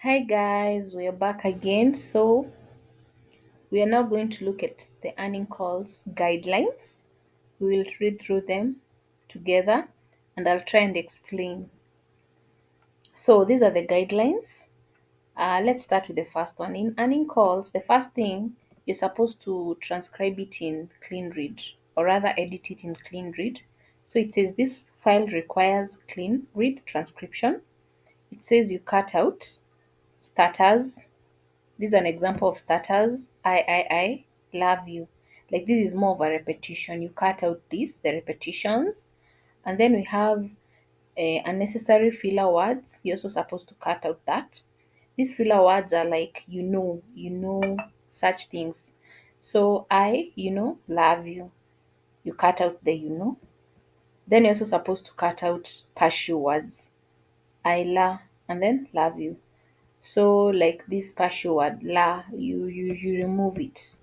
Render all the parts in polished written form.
Hi guys, we are back again. So we are now going to look at the earning calls guidelines. We will read through them together and I'll try and explain. So these are the guidelines. Let's start with the first one. In earning calls, the first thing you're supposed to transcribe it in clean read or rather edit it in clean read. So it says this file requires clean read transcription. It says you cut out starters. This is an example of starters. I love you. Like this is more of a repetition. You cut out this, the repetitions, and then we have unnecessary filler words. You're also supposed to cut out that. These filler words are like such things. So love you. You cut out the Then you're also supposed to cut out partial words. I la and then love you. So like this partial word la, you remove it.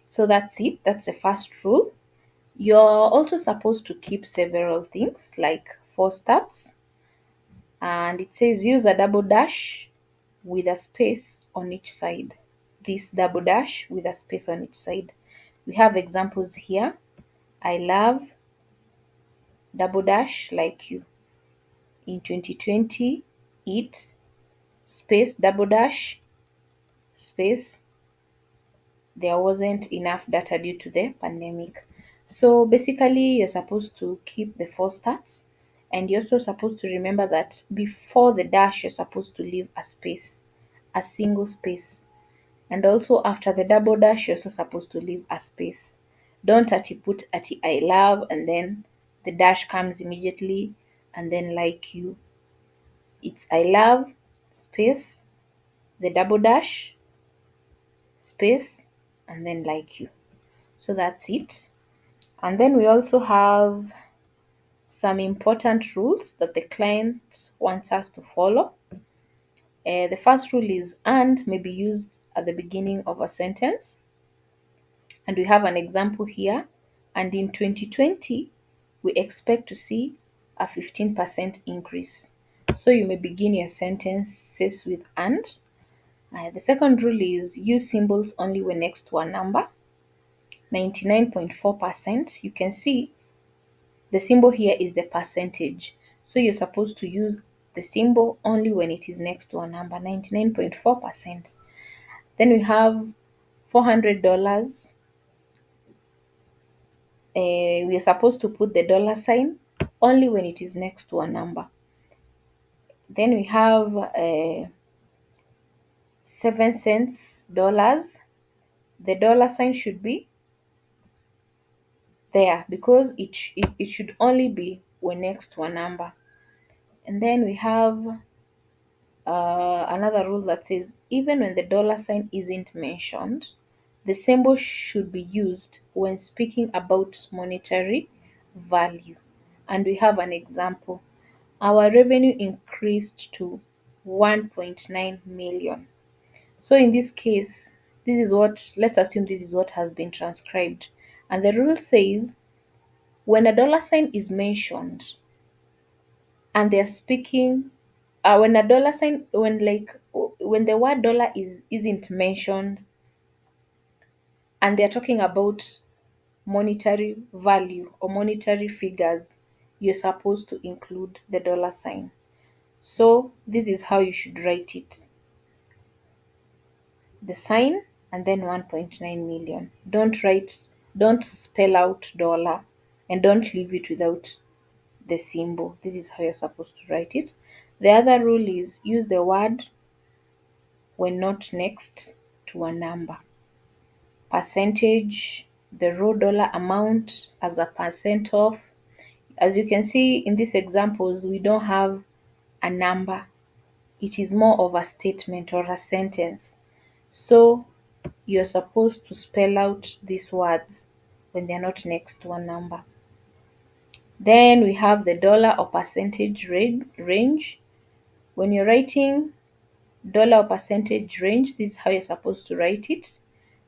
So that's it. That's the first rule. You're also supposed to keep several things like four stats, and it says use a double dash with a space on each side. This double dash with a space on each side. We have examples here. I love double dash like you. In 2020, it space double dash space there wasn't enough data due to the pandemic. So basically, you're supposed to keep the four stats, and you're also supposed to remember that before the dash, you're supposed to leave a space, a single space. And also after the double dash, you're also supposed to leave a space. Don't put I love and then the dash comes immediately and then like you. It's I love space, the double dash, space, and then like you. So that's it. And then we also have some important rules that the client wants us to follow. The first rule is and may be used at the beginning of a sentence. And we have an example here. And in 2020, we expect to see a 15% increase. So you may begin your sentences with and. The second rule is use symbols only when next to a number. 99.4%. You can see the symbol here is the percentage. So you're supposed to use the symbol only when it is next to a number, 99.4%. Then we have $400. We are supposed to put the dollar sign only when it is next to a number. Then we have 7 cents dollars. The dollar sign should be there because it should only be when next to a number. And then we have another rule that says even when the dollar sign isn't mentioned, the symbol should be used when speaking about monetary value. And we have an example. Our revenue increased to 1.9 million. So in this case, let's assume this is what has been transcribed. And the rule says when a dollar sign is mentioned, and they're speaking when a dollar sign when the word dollar isn't mentioned and they're talking about monetary value or monetary figures, you're supposed to include the dollar sign. So this is how you should write it: the sign and then 1.9 million. Don't spell out dollar, and don't leave it without the symbol. This is how you're supposed to write it. The other rule is use the word when not next to a number. Percentage, the raw dollar amount as a percent of. As you can see in these examples, we don't have a number. It is more of a statement or a sentence. So you're supposed to spell out these words when they're not next to a number. Then we have the dollar or percentage range. When you're writing dollar or percentage range, this is how you're supposed to write it.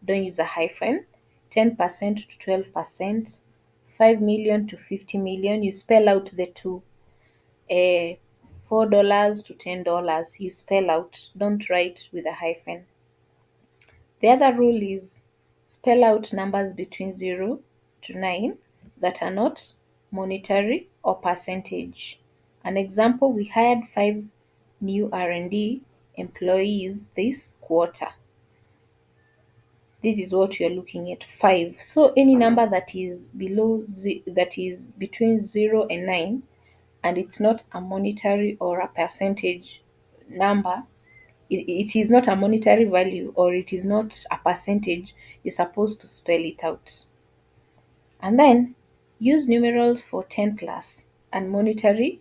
Don't use a hyphen. 10% to 12%, 5 million to 50 million. You spell out the two. $4 to $10. You spell out, don't write with a hyphen. The other rule is spell out numbers between 0 to 9 that are not monetary or percentage. An example, we hired 5 new R&D employees this quarter. This is what you're looking at, 5. So any number that is that is between 0 and 9, and it's not a monetary or a percentage number, it is not a monetary value or it is not a percentage, you're supposed to spell it out. And then use numerals for 10 plus and monetary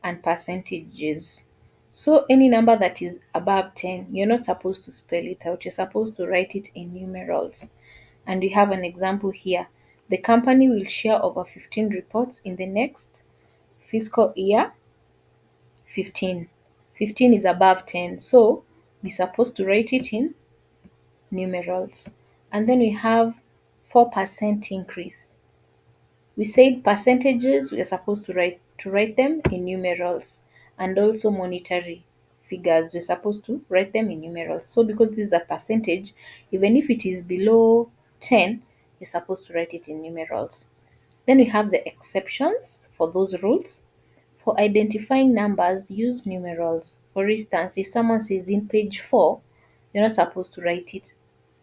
and percentages. So any number that is above 10, you're not supposed to spell it out. You're supposed to write it in numerals. And we have an example here. The company will share over 15 reports in the next fiscal year. 15. 15 is above 10. So we're supposed to write it in numerals. And then we have 4% increase. We said percentages, we are supposed to write them in numerals, and also monetary figures, we're supposed to write them in numerals. So because this is a percentage, even if it is below 10, you're supposed to write it in numerals. Then we have the exceptions for those rules. For identifying numbers, use numerals. For instance, if someone says in page 4, you're not supposed to write it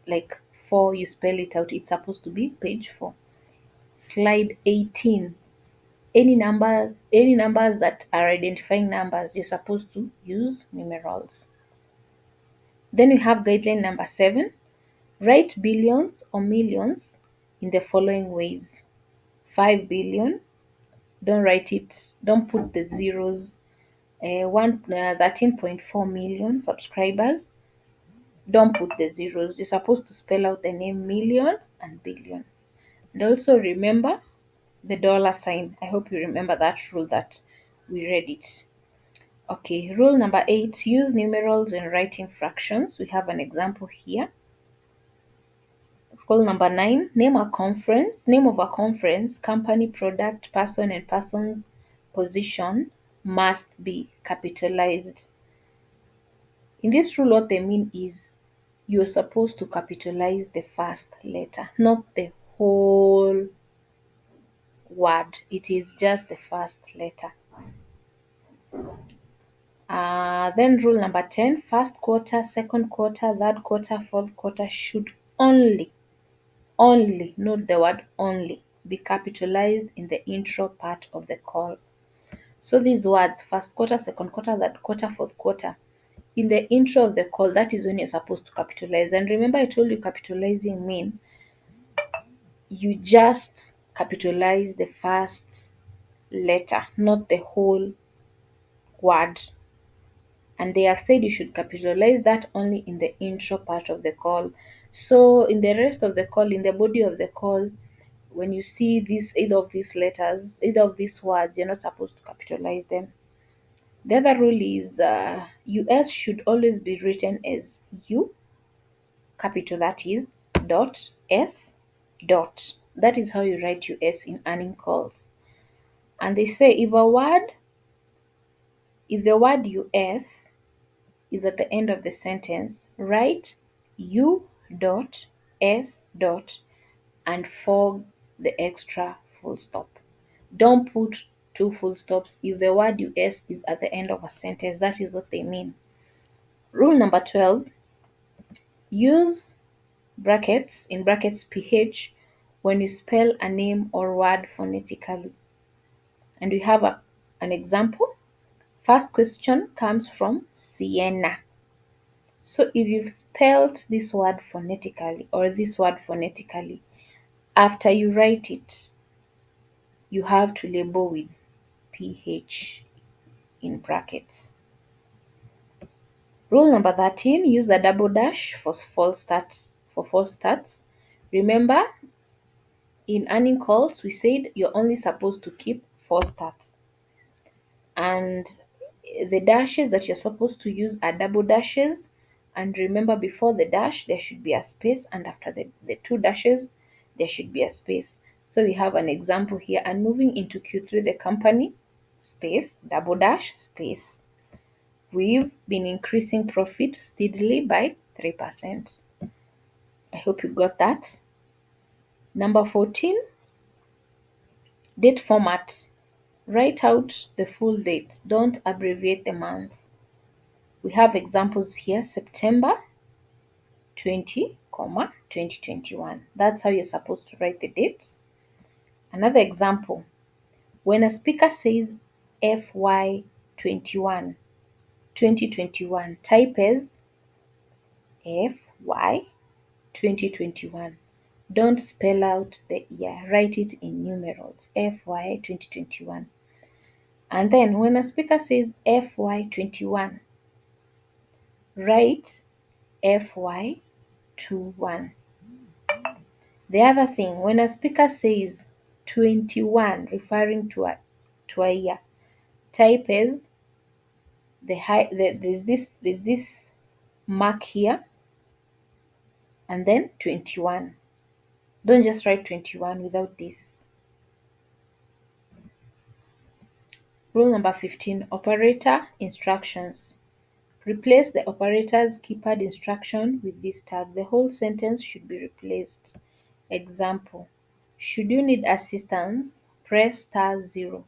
like 4, you spell it out. It's supposed to be page 4. Slide 18. Any numbers that are identifying numbers, you're supposed to use numerals. Then we have guideline number 7. Write billions or millions in the following ways. 5 billion, don't put the zeros. 13.4 million subscribers, don't put the zeros. You're supposed to spell out the name million and billion. And also remember the dollar sign. I hope you remember that rule that we read it. Okay, rule number 8, use numerals when writing fractions. We have an example here. Rule number 9, name of a conference, company, product, person, and person's position must be capitalized. In this rule, what they mean is you're supposed to capitalize the first letter, not the whole word. It is just the first letter. Then rule number 10, first quarter, second quarter, third quarter, fourth quarter should only, note the word only, be capitalized in the intro part of the call. So these words, first quarter, second quarter, third quarter, fourth quarter, in the intro of the call, that is when you're supposed to capitalize. And remember, I told you capitalizing means you just capitalize the first letter, not the whole word. And they have said you should capitalize that only in the intro part of the call. So in the rest of the call, in the body of the call, when you see either of these letters, either of these words, you're not supposed to capitalize them. The other rule is US should always be written as U, capital, that is, dot, S, dot. That is how you write US in earning calls. And they say if the word US is at the end of the sentence, write U dot S dot and forg the extra full stop. Don't put 2 full stops if the word US is at the end of a sentence. That is what they mean. Rule number 12, use brackets, in brackets PH, when you spell a name or word phonetically. And we have an example. First question comes from Sienna. So if you've spelled this word phonetically or this word phonetically, after you write it, you have to label with PH in brackets. Rule number 13, use a double dash for false starts. Remember, in earning calls, we said you're only supposed to keep 4 starts. And the dashes that you're supposed to use are double dashes. And remember, before the dash, there should be a space. And after the 2 dashes, there should be a space. So we have an example here. And moving into Q3, the company, space, double dash, space. We've been increasing profit steadily by 3%. I hope you got that. Number 14, date format. Write out the full date. Don't abbreviate the month. We have examples here, September 20, 2021. That's how you're supposed to write the dates. Another example, when a speaker says FY21, 2021, type as FY 2021. Don't spell out the year, write it in numerals, FY 2021. And then when a speaker says FY21, write FY21. The other thing, when a speaker says 21, referring to a year, type as there's this mark here and then 21. Don't just write 21 without this. Rule number 15, operator instructions. Replace the operator's keypad instruction with this tag. The whole sentence should be replaced. Example, should you need assistance, press *0.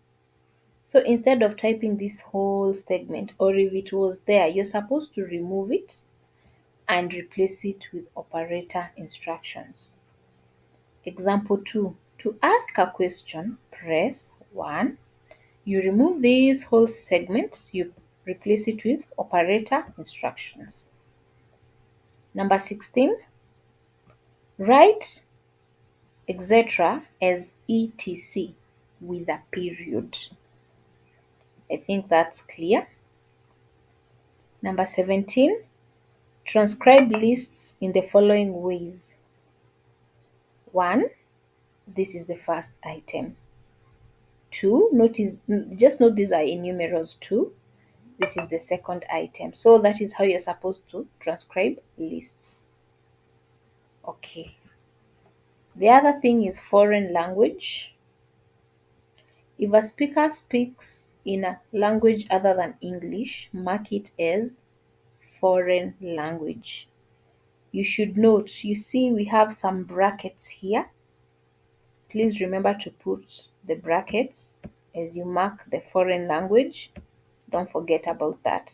So instead of typing this whole segment, or if it was there, you're supposed to remove it and replace it with operator instructions. Example 2, to ask a question, press 1. You remove this whole segment, you replace it with operator instructions. Number 16, write etc. as etc with a period. I think that's clear. Number 17, transcribe lists in the following ways. 1, this is the first item. 2, just note these are in numerals. 2, this is the second item. So that is how you're supposed to transcribe lists. Okay. The other thing is foreign language. If a speaker speaks in a language other than English, mark it as foreign language. You should note, you see we have some brackets here. Please remember to put the brackets as you mark the foreign language. Don't forget about that.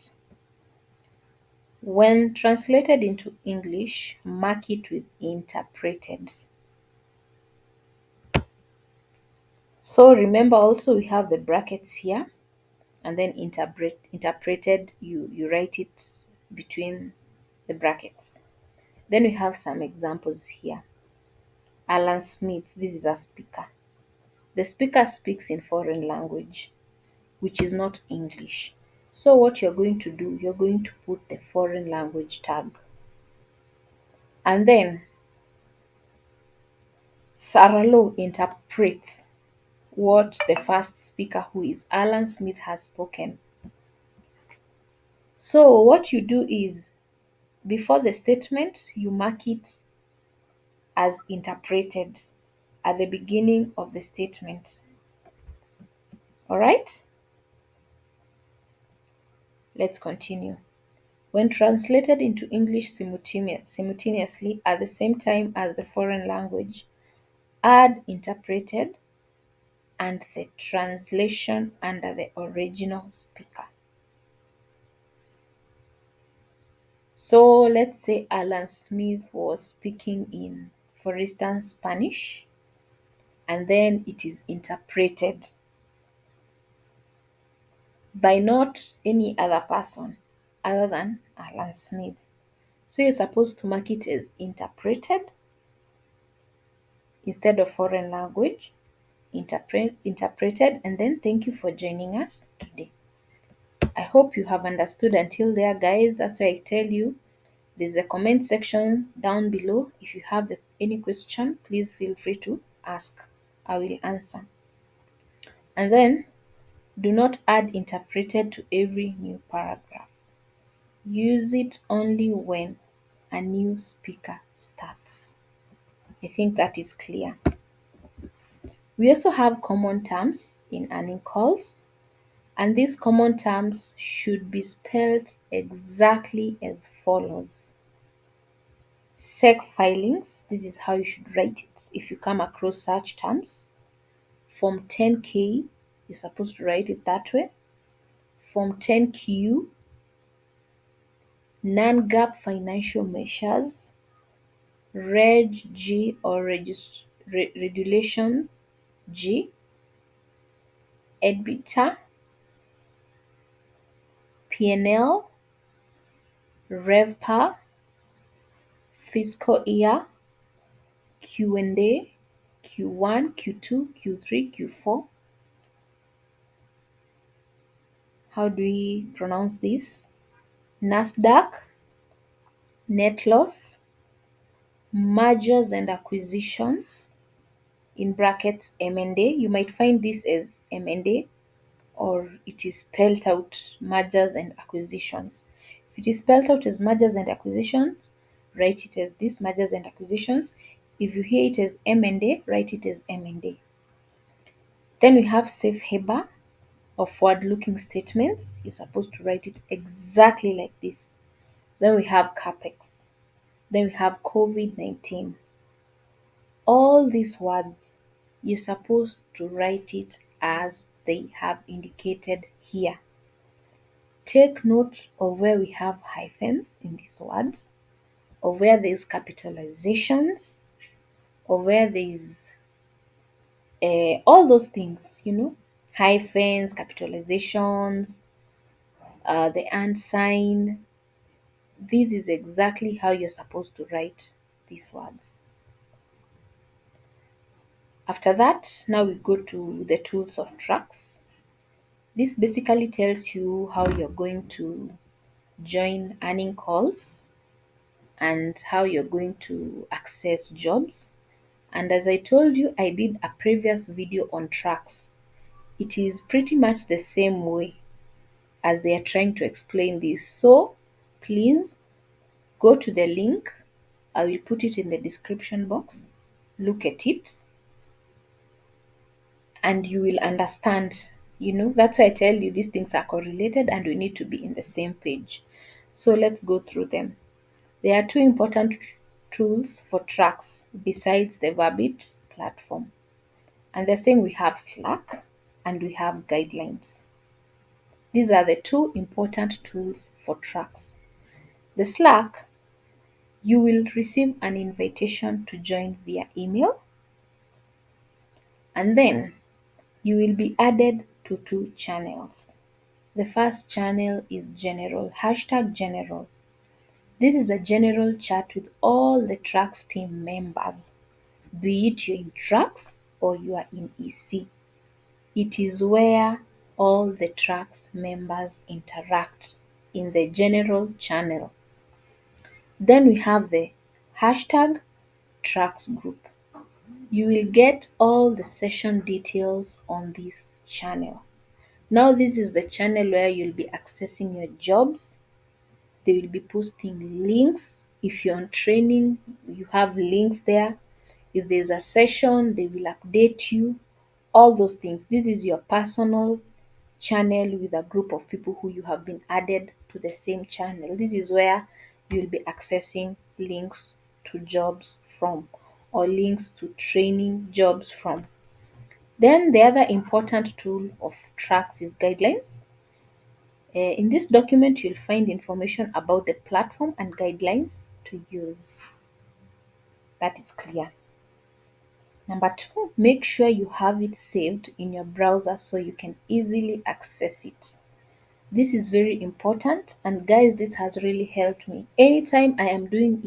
When translated into English, mark it with interpreted. So remember also we have the brackets here, and then interpreted, you write it between the brackets. Then we have some examples here. Alan Smith, this is a speaker. The speaker speaks in foreign language, which is not English. So what you're going to do, you're going to put the foreign language tag. And then Sarah Lowe interprets what the first speaker, who is Alan Smith, has spoken. So what you do is, before the statement, you mark it as interpreted at the beginning of the statement. All right? Let's continue. When translated into English simultaneously at the same time as the foreign language, add interpreted and the translation under the original speaker. So let's say Alan Smith was speaking in, for instance, Spanish, and then it is interpreted by not any other person other than Alan Smith. So you're supposed to mark it as interpreted instead of foreign language, interpreted, and then thank you for joining us today. I hope you have understood until there, guys. That's why I tell you there's a comment section down below. If you have any question, please feel free to ask. I will answer. And then do not add interpreted to every new paragraph. Use it only when a new speaker starts. I think that is clear. We also have common terms in earning calls. And these common terms should be spelled exactly as follows. Sec filings, this is how you should write it if you come across such terms. Form 10K, you're supposed to write it that way. Form 10Q, non-GAAP financial measures, Reg G or Regulation G, EBITDA, P&L, RevPAR, fiscal year, Q&A, Q1, Q2, Q3, Q4. How do we pronounce this? NASDAQ, net loss, mergers and acquisitions, in brackets M&A. You might find this as M&A or it is spelled out mergers and acquisitions. If it is spelled out as mergers and acquisitions, write it as this, mergers and acquisitions. If you hear it as M&A, write it as M&A. Then we have safe harbor or forward-looking statements. You're supposed to write it exactly like this. Then we have capex. Then we have COVID-19. All these words, you're supposed to write it as they have indicated here. Take note of where we have hyphens in these words, or where there's capitalizations, or where there's all those things, hyphens, capitalizations, the and sign. This is exactly how you're supposed to write these words. After that, now we go to the tools of Trax. This basically tells you how you're going to join earning calls and how you're going to access jobs. And as I told you, I did a previous video on Trax. It is pretty much the same way as they are trying to explain this. So please go to the link. I will put it in the description box. Look at it and you will understand. That's why I tell you these things are correlated and we need to be in the same page. So let's go through them. There are two important tools for Trax besides the Verbit platform. And they're saying we have Slack and we have guidelines. These are the two important tools for Trax. The Slack, you will receive an invitation to join via email, and then you will be added to two channels. The first channel is general, #general. This is a general chat with all the Trax team members, be it you're in Trax or you are in EC. It is where all the Trax members interact in the general channel. Then we have the #Trax group. You will get all the session details on this channel. Now this is the channel where you'll be accessing your jobs. They will be posting links. If you're on training, you have links there. If there's a session, they will update you. All those things. This is your personal channel with a group of people who you have been added to the same channel. This is where you'll be accessing links to jobs from, or links to training jobs from. Then the other important tool of Trax is guidelines. In this document, you'll find information about the platform and guidelines to use. That is clear. Number two, make sure you have it saved in your browser so you can easily access it. This is very important, and guys, this has really helped me. Anytime I am doing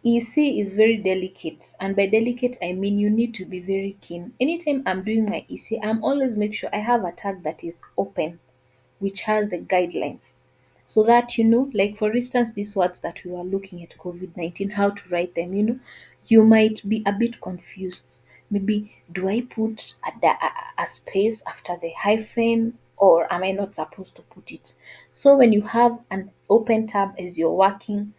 EC is very delicate, and by delicate I mean you need to be very keen. Anytime I'm doing my EC, I'm always make sure I have a tag that is open, which has the guidelines. So that like for instance, these words that we were looking at, COVID-19, how to write them, you might be a bit confused. Maybe, do I put a space after the hyphen, or am I not supposed to put it? So when you have an open tab as you're working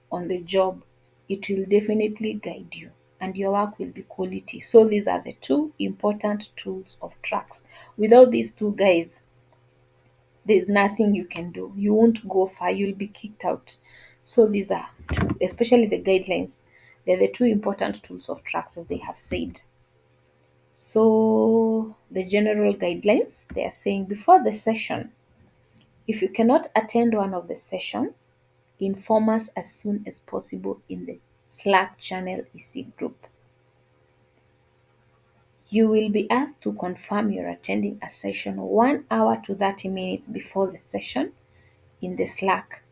on the job, it will definitely guide you and your work will be quality. So these are the two important tools of Trax. Without these two guys, there's nothing you can do. You won't go far, you'll be kicked out. So these are two, especially the guidelines. They're the two important tools of Trax, as they have said. So the general guidelines, they are saying before the session, if you cannot attend one of the sessions, inform us as soon as possible in the Slack channel EC group. You will be asked to confirm you're attending a session 1 hour to 30 minutes before the session in the Slack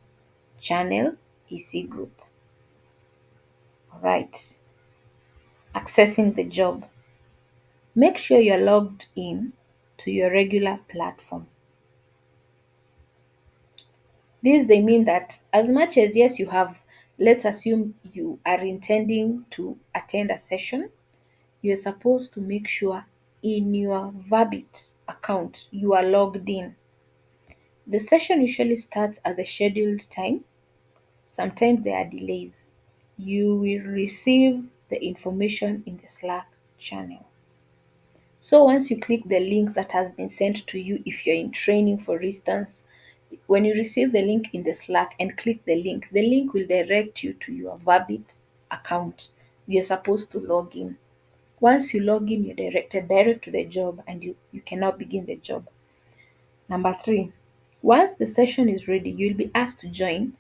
channel EC group. All right. Accessing the job. Make sure you're logged in to your regular platform. This they mean that as much as yes you have, let's assume you are intending to attend a session, you're supposed to make sure in your Verbit account you are logged in. The session usually starts at the scheduled time. Sometimes there are delays. You will receive the information in the Slack channel. So once you click the link that has been sent to you, if you're in training, for instance, when you receive the link in the Slack and click the link will direct you to your Verbit account. You're supposed to log in. Once you log in, you're directed direct to the job and you cannot begin the job. Number 3, once the session is ready, you'll be asked to join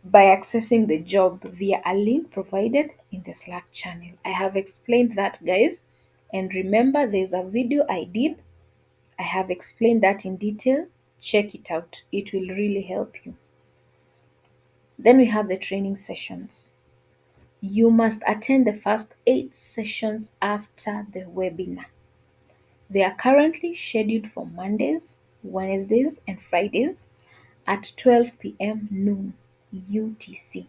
by accessing the job via a link provided in the Slack channel. I have explained that, guys. And remember, there's a video I did. I have explained that in detail. Check it out. It will really help you. Then we have the training sessions. You must attend the first 8 sessions after the webinar. They are currently scheduled for Mondays, Wednesdays, and Fridays at 12 p.m. noon UTC.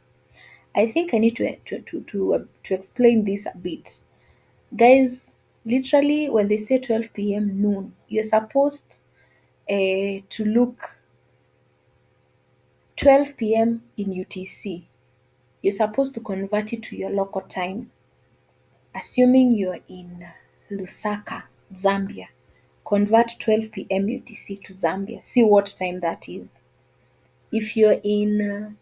I think I need to explain this a bit. Guys, literally when they say 12 p.m. noon, you're supposed to look 12 p.m. in UTC. You're supposed to convert it to your local time. Assuming you're in Lusaka, Zambia, convert 12 p.m. UTC to Zambia. See what time that is. If you're in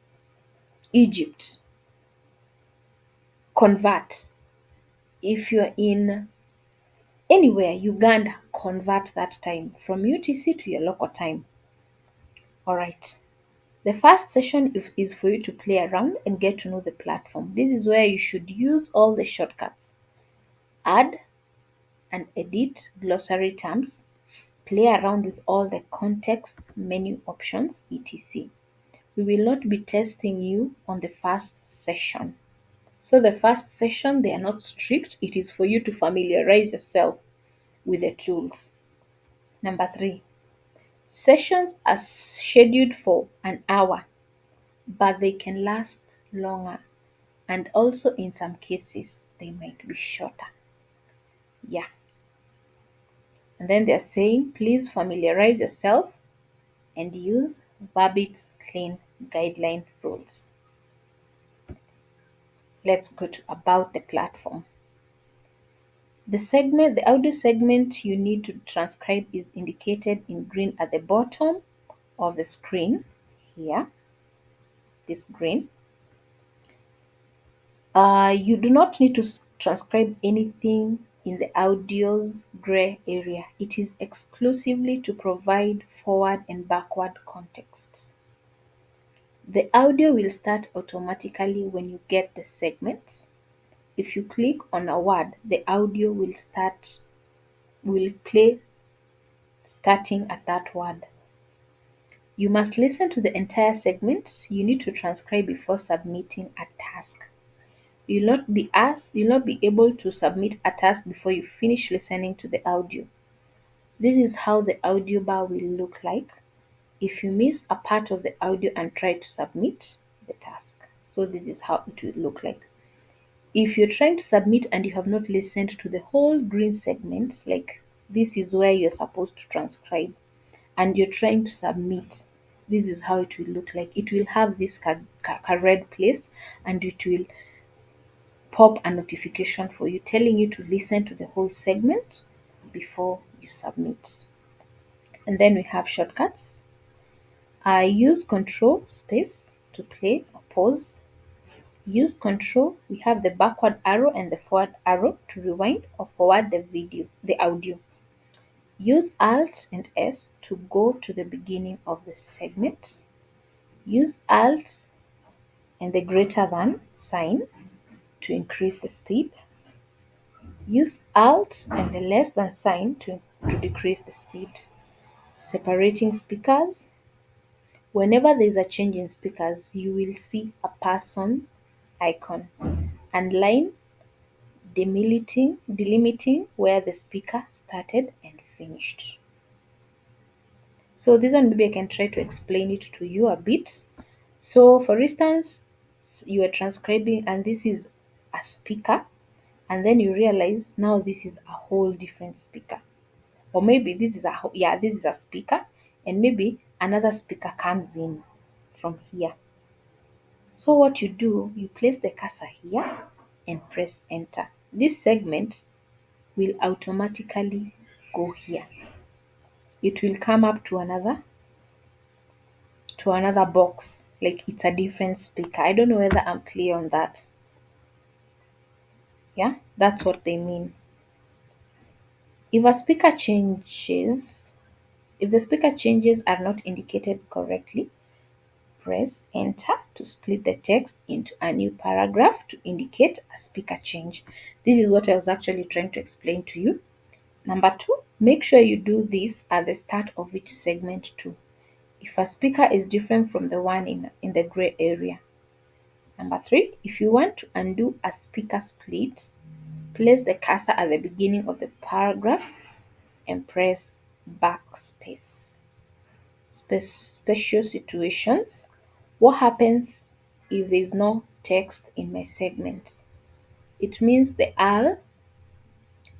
Egypt, convert. If you're in anywhere, Uganda, convert that time from UTC to your local time. All right. The first session is for you to play around and get to know the platform. This is where you should use all the shortcuts. Add and edit glossary terms. Play around with all the context menu options, etc. We will not be testing you on the first session. So the first session, they are not strict. It is for you to familiarize yourself with the tools. Number 3, sessions are scheduled for an hour, but they can last longer. And also in some cases, they might be shorter. Yeah. And then they're saying, please familiarize yourself and use Verbit's clean guideline rules. Let's go to about the platform. The audio segment you need to transcribe is indicated in green at the bottom of the screen here, this green. You do not need to transcribe anything in the audio's gray area. It is exclusively to provide forward and backward context. The audio will start automatically when you get the segment. If you click on a word, the audio will play starting at that word. You must listen to the entire segment. You need to transcribe before submitting a task. You'll not be able to submit a task before you finish listening to the audio. This is how the audio bar will look like if you miss a part of the audio and try to submit the task. So this is how it will look like. If you're trying to submit and you have not listened to the whole green segment, like this is where you're supposed to transcribe, and you're trying to submit, this is how it will look like. It will have this red place, and it will pop a notification for you telling you to listen to the whole segment before you you submit. And then we have shortcuts. I use control space to play or pause. Use control, we have the backward arrow and the forward arrow to rewind or forward the audio. Use Alt and S to go to the beginning of the segment. Use Alt and the greater than sign to increase the speed. Use Alt and the less than sign to decrease the speed. Separating speakers. Whenever there is a change in speakers, you will see a person icon and line delimiting where the speaker started and finished. So this one maybe I can try to explain it to you a bit. So for instance, you are transcribing and this is a speaker, and then you realize now this is a whole different speaker. Or maybe this is a speaker, and maybe another speaker comes in from here. So what you do, you place the cursor here and press enter. This segment will automatically go here. It will come up to another box, like it's a different speaker. I don't know whether I'm clear on that. Yeah, that's what they mean. If a speaker changes, if the speaker changes are not indicated correctly, press enter to split the text into a new paragraph to indicate a speaker change. This is what I was actually trying to explain to you. Number two, make sure you do this at the start of each segment too. If a speaker is different from the one in the gray area. Number three, if you want to undo a speaker split, place the cursor at the beginning of the paragraph and press backspace. Special situations. What happens if there is no text in my segment? It means the R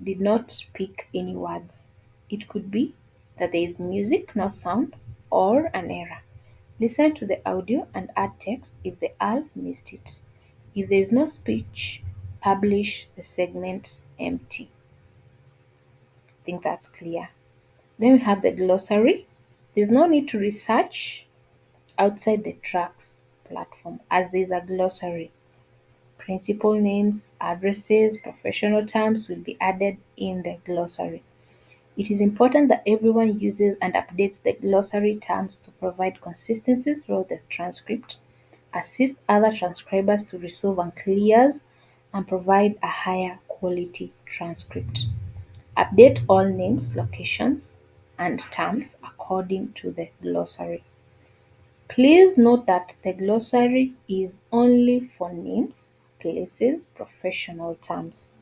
did not pick any words. It could be that there is music, no sound, or an error. Listen to the audio and add text if the R missed it. If there is no speech, publish the segment empty. I think that's clear. Then we have the glossary. There's no need to research outside the Trax platform as there's a glossary. Principal names, addresses, professional terms will be added in the glossary. It is important that everyone uses and updates the glossary terms to provide consistency throughout the transcript, assist other transcribers to resolve unclears, and provide a higher quality transcript. Update all names, locations, and terms according to the glossary. Please note that the glossary is only for names, places, professional terms.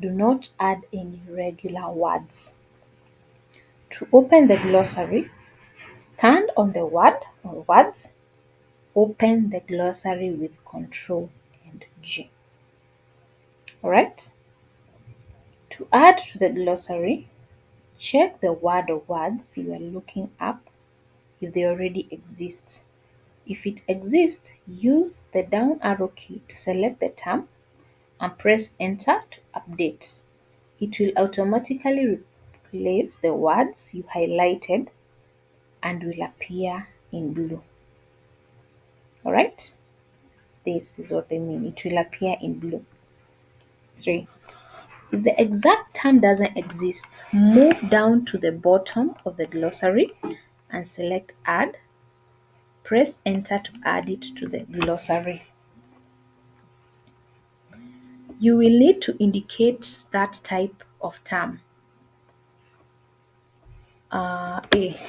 Do not add any regular words. To open the glossary, stand on the word or words. Open the glossary with Ctrl and G. Alright? To add to the glossary, check the word or words you are looking up if they already exist. If it exists, use the down arrow key to select the term and press enter to update. It will automatically replace the words you highlighted and will appear in blue. Alright? This is what they mean. It will appear in blue. 3. If the exact term doesn't exist, move down to the bottom of the glossary and select add. Press enter to add it to the glossary. You will need to indicate that type of term. A.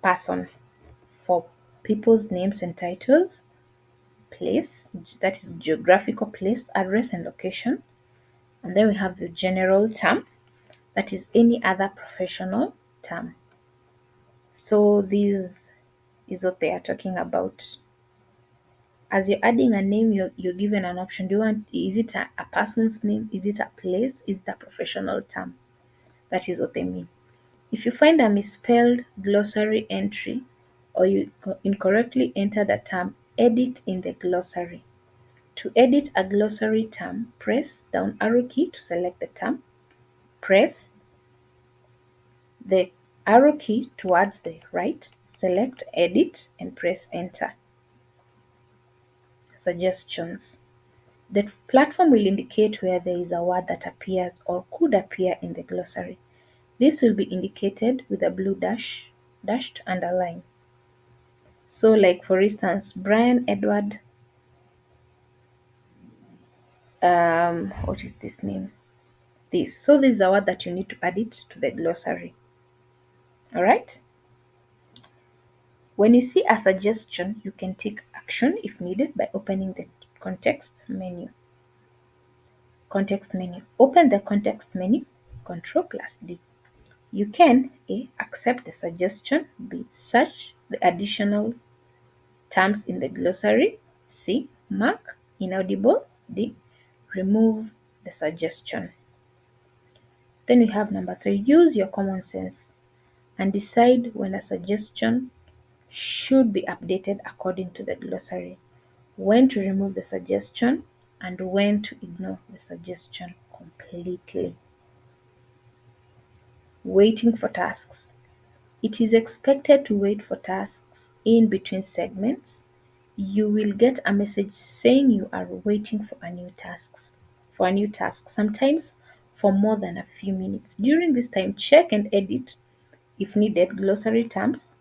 Person, for people's names and titles. Place, that is geographical place, address, and location. And then we have the general term, that is any other professional term. So this is what they are talking about. As you're adding a name, you're given an option. Do you want, is it a person's name? Is it a place? Is it a professional term? That is what they mean. If you find a misspelled glossary entry or you incorrectly enter the term, edit in the glossary. To edit a glossary term, press down arrow key to select the term. Press the arrow key towards the right, select Edit and press Enter. Suggestions. The platform will indicate where there is a word that appears or could appear in the glossary. This will be indicated with a blue dashed underline. So like for instance, Brian Edward, what is this name? This. So this is a word that you need to add it to the glossary. All right. When you see a suggestion, you can take action if needed by opening the context menu. Context menu. Open the context menu, Control plus D. You can A. Accept the suggestion, B. Search the additional terms in the glossary, C. Mark inaudible, D. Remove the suggestion. Then we have number 3. Use your common sense and decide when a suggestion should be updated according to the glossary, when to remove the suggestion, and when to ignore the suggestion completely. Waiting for tasks. It is expected to wait for tasks in between segments. You will get a message saying you are waiting for a new task, sometimes for more than a few minutes. During this time, check and edit, if needed, glossary terms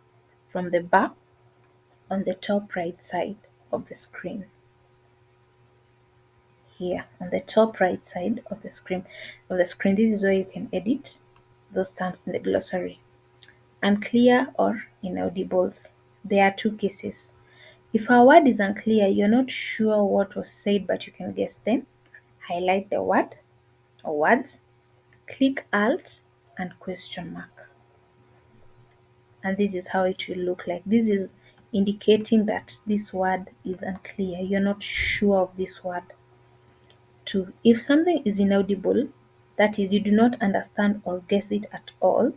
from the bar on the top right side of the screen. Here on the top right side of the screen, this is where you can edit those terms in the glossary. Unclear or inaudibles. There are two cases. If a word is unclear, you're not sure what was said but you can guess, then highlight the word or words, click Alt and question mark. And this is how it will look like. This is indicating that this word is unclear. You're not sure of this word. 2. If something is inaudible, that is, you do not understand or guess it at all,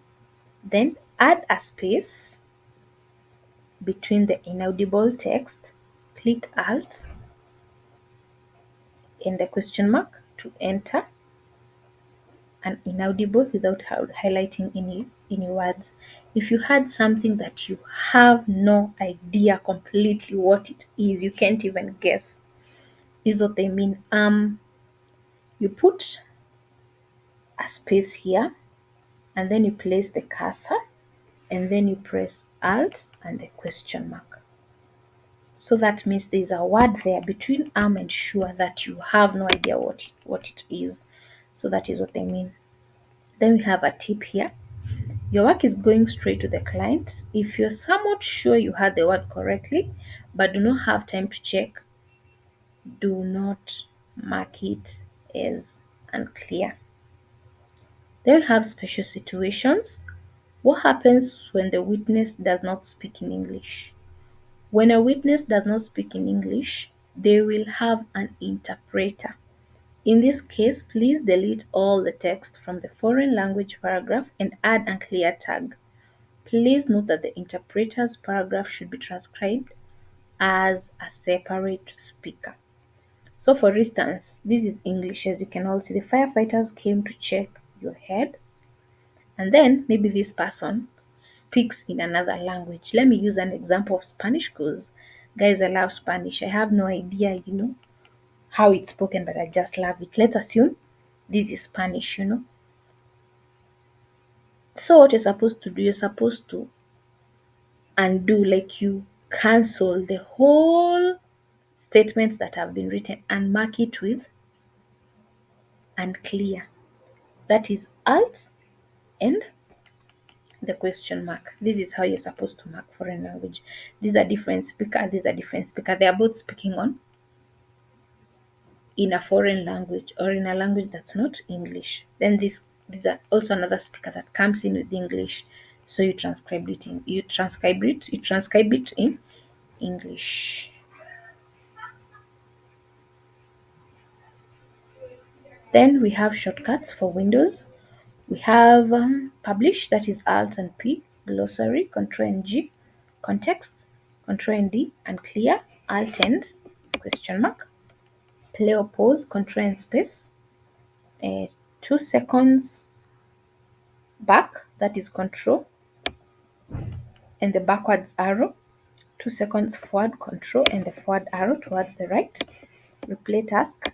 then add a space between the inaudible text, click Alt and the question mark to enter an inaudible without highlighting any words. If you had something that you have no idea completely what it is, you can't even guess, is what they mean. You put a space here and then you place the cursor and then you press Alt and the question mark. So that means there's a word there between and sure that you have no idea what it is. So that is what they mean. Then we have a tip here. Your work is going straight to the client. If you're somewhat sure you had the word correctly but do not have time to check, do not mark it as unclear. Then we have special situations. What happens when the witness does not speak in English? When a witness does not speak in English, they will have an interpreter. In this case, please delete all the text from the foreign language paragraph and add a clear tag. Please note that the interpreter's paragraph should be transcribed as a separate speaker. So for instance, this is English. As you can all see, the firefighters came to check your head, and then maybe this person speaks in another language. Let me use an example of Spanish because, guys, I love Spanish. I have no idea, how it's spoken, but I just love it. Let's assume this is Spanish. So what you're supposed to do, you're supposed to undo, like you cancel the whole statements that have been written and mark it with unclear. That is Alt and the question mark. This is how you're supposed to mark foreign language. These are different speaker, these are different speaker. They are both speaking on in a foreign language or in a language that's not English. Then these are also another speaker that comes in with English. So you transcribe it in English. Then we have shortcuts for Windows. We have publish, that is Alt and P, glossary, Control and G, context, Control and D, and clear, Alt and question mark, play or pause, Control and space, 2 seconds back, that is control, and the backwards arrow, 2 seconds forward, control, and the forward arrow towards the right. Replay task,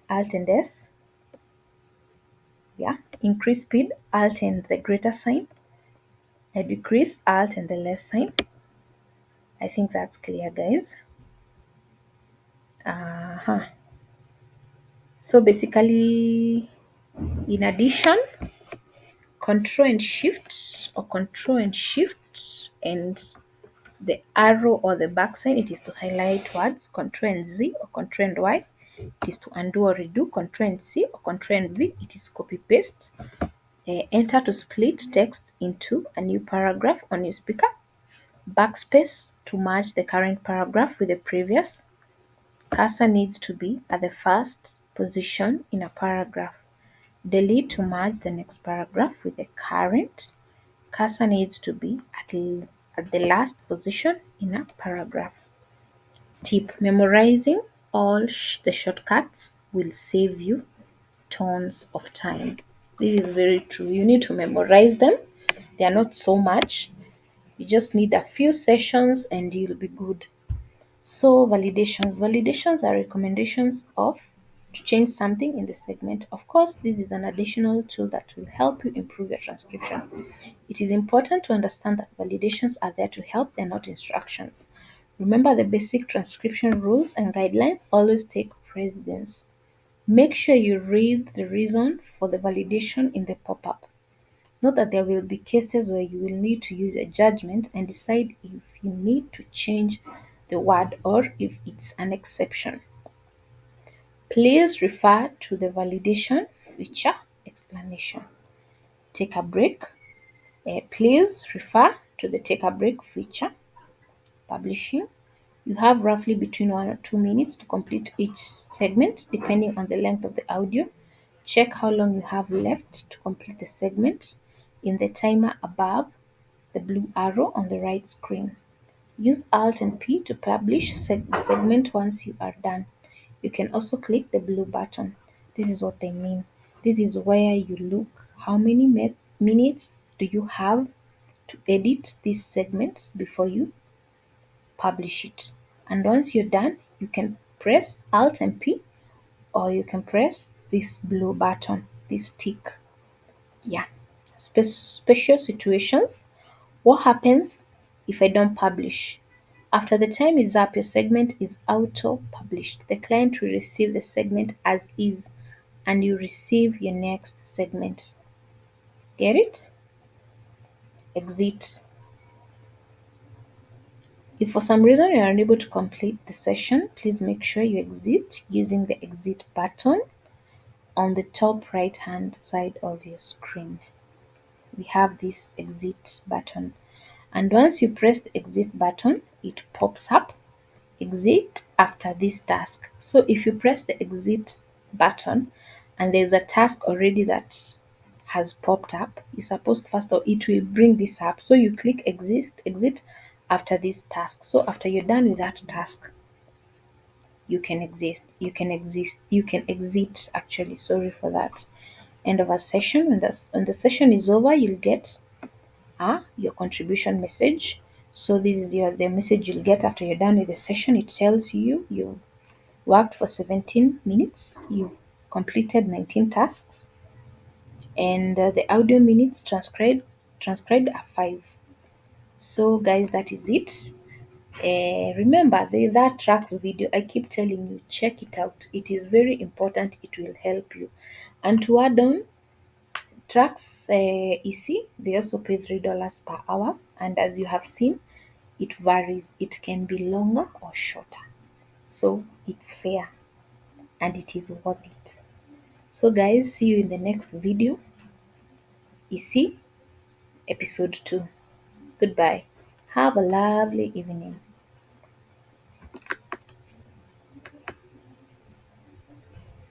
Alt and S. Yeah. Increase speed, Alt and the greater sign. Decrease, Alt and the less sign. I think that's clear, guys. So basically, in addition, Control and Shift, or Control and Shift, and the arrow or the back sign, it is to highlight words. Control and Z or Control and Y, it is to undo or redo. Control and C or Control and V, it is copy paste. Enter to split text into a new paragraph on your speaker. Backspace to merge the current paragraph with the previous. Cursor needs to be at the first position in a paragraph. Delete to merge the next paragraph with the current. Cursor needs to be at the last position in a paragraph. Tip: memorizing all the shortcuts will save you tons of time. This is very true. You need to memorize them. They are not so much. You just need a few sessions and you'll be good. So validations. Validations are recommendations of to change something in the segment. Of course, this is an additional tool that will help you improve your transcription. It is important to understand that validations are there to help, they're not instructions. Remember, the basic transcription rules and guidelines always take precedence. Make sure you read the reason for the validation in the pop-up. Note that there will be cases where you will need to use your judgment and decide if you need to change the word or if it's an exception. Please refer to the validation feature explanation. Take a break. Please refer to the take a break feature. Publishing. You have roughly between 1 or 2 minutes to complete each segment depending on the length of the audio. Check how long you have left to complete the segment in the timer above the blue arrow on the right screen. Use Alt and P to publish the segment once you are done. You can also click the blue button. This is what they mean. This is where you look how many minutes do you have to edit this segment before you publish it. And once you're done, you can press Alt and P, or you can press this blue button, this tick. Yeah. Special situations. What happens if I don't publish? After the time is up, your segment is auto-published. The client will receive the segment as is, and you receive your next segment. Get it? Exit. If for some reason you are unable to complete the session, please make sure you exit using the exit button on the top right hand side of your screen. We have this exit button, and once you press the exit button, it pops up exit after this task. So if you press the exit button and there's a task already that has popped up, you're supposed to first, or it will bring this up. So you click exit after this task. So after you're done with that task, you can exit actually. Sorry for that. End of a session. When the session is over, you'll get your contribution message. So this is the message you'll get after you're done with the session. It tells you you worked for 17 minutes, you completed 19 tasks, and the audio minutes transcribed are 5. So guys, that is it. Remember that Trax video, I keep telling you, check it out. It is very important. It will help you. And to add on, Trax EC, they also pay $3 per hour, and as you have seen, it varies. It can be longer or shorter. So it's fair and it is worth it. So guys, see you in the next video. EC episode 2. Goodbye. Have a lovely evening.